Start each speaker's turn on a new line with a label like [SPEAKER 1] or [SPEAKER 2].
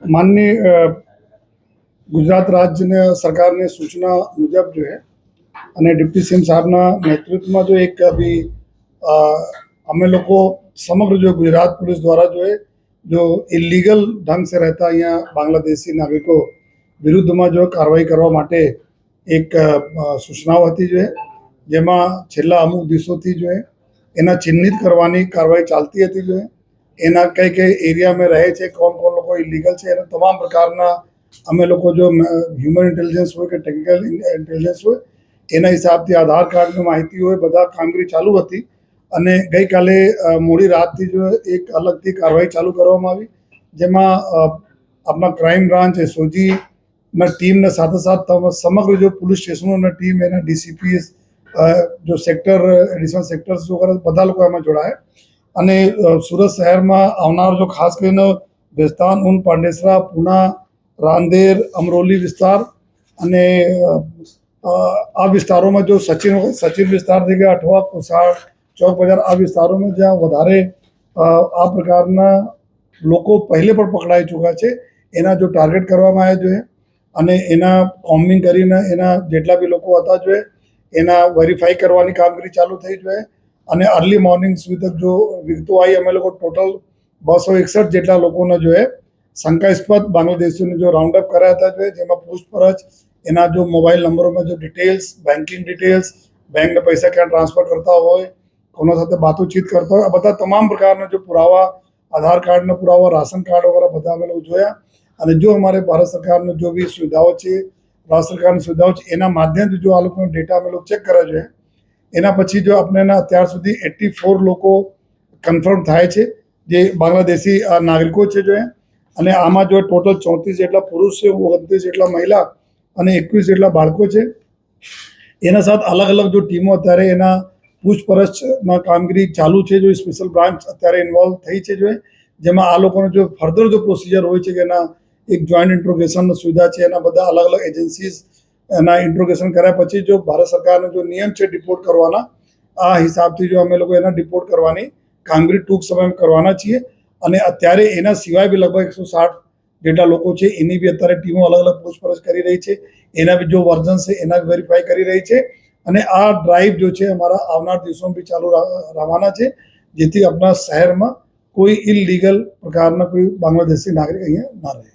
[SPEAKER 1] माननीय गुजरात राज्य सरकार ने सूचना मुजब जो है અને ડિપ્ટી સીએમ સાહેબના નેતૃત્વમાં જો એક અભી અમે લોકો સમગ્ર जो गुजरात पुलिस द्वारा जो इलीगल ढंग से रहता यहाँ बांग्लादेशी नागरिकों विरुद्ध में जो कार्रवाई करवा माटे एक सूचनाओं थी जो है जेमा छेल्ला अमुक दिवसों जो है एना चिन्हित करवानी कार्रवाई चालती थी जो है एना कई कई एरिया में रहे छे कौन कौन लोग इलीगल है तमाम प्रकारना अमे लोग जो ह्यूमन इंटेलिजन्स हो कि टेक्निकल इंटेलिजन्स हो एना हिसाब से आधार कार्ड में माहिती हो बधा कामगीरी चालू थी અને ગઈકાલે મોડી રાતથી જો એક અલગથી કાર્યવાહી ચાલુ કરવામાં આવી જેમાં આપણા ક્રાઇમ બ્રાન્ચ એસઓજીના ટીમના સાથે સાથ સમગ્ર જો પોલીસ સ્ટેશનોના ટીમ એના ડીસીપી જો સેક્ટર એડિશનલ સેક્ટર્સ જો કરે બધા લોકો એમાં જોડાયા અને સુરત શહેરમાં આવનાર જો ખાસ કરીને ભેસ્તાન ઉન પાંડેસરા પૂના રાંદેર અમરોલી વિસ્તાર અને આ વિસ્તારોમાં જો સચિન વિસ્તાર થઈ ગયા અઠવા કોસાડ चौक बाजार आ विस्तारों में ज्यादा वधारे आ प्रकारना लोग पहले पर पकड़ाई चुका है एना जो टार्गेट करवामां आव्या जो है अने एना कॉम्बिंग करीने एना जेटला भी लोग हता जो है एना वेरीफाई करवानी कामगीरी चालू थई जो है अने अर्ली मॉर्निंग सुधी तक जो विगतो आई अमे लोग टोटल 261 जेटला लोगोने जो है शंकास्पद बांग्लादेशियों ने जो राउंड अप कराया था जो है जेमां पूछपरछ एना जो मोबाइल नंबरों में जो डिटेल्स बैंकिंग डिटेल्स बैंक ने पैसा क्या ट्रांसफर करता हो कोना साथे बातचीत करता हो बता तमाम प्रकार जो पुरावा आधार कार्ड पुरावा राशन कार्ड वगैरह बधा अमे लोग जोया अने जो हमारे भारत सरकार ने जो भी सुविधाओं है राज्य सरकार की सुविधाओं एना माध्यम जो आ लोग डेटा अमे लोग चेक करे जो है एना पछी जो अपने अत्यार सुधी 84 लोग कन्फर्म थाय छे जे बांग्लादेशी नागरिकों है जो है अने आमां जो टोटल 34 जेटला पुरुष है 29 जेटला महिला अने 21 जेटला बाळको छे एना साथ अलग अलग जो टीमों अत्यारे एना पूछपरछ में कामगीरी चालू है जो स्पेशल ब्रांच अत्यारे इन्वॉल्व थई है जो है जेमां आ लोगों जो फर्दर जो प्रोसीजर होय छे एना एक जॉइंट इंट्रोगेशन सुविधा है एना बधा अलग अलग एजेंसीज एना इंट्रोगेशन कर्या पछी जो भारत सरकार ने जो नियम है डिपोर्ट करवाना आ हिसाब थी जो अमे लोग एना डिपोर्ट करवानी कामगीरी टूंक समय में करवाना छीए अने अत्यारे एना सिवाय भी लगभग 160 जेटला लोग है एनी भी अत्यारे टीमों अलग अलग पूछपरछ करी रही है एना भी जो वर्जन है एना भी वेरीफाई करी रही है અને આ ડ્રાઈવ जो है हमारा આવનાર દિવસોમાં भी चालू रवाना है જેથી अपना शहर में कोई इलीगल प्रकार कोई बांग्लादेशी नागरिक अहीं ना रहे।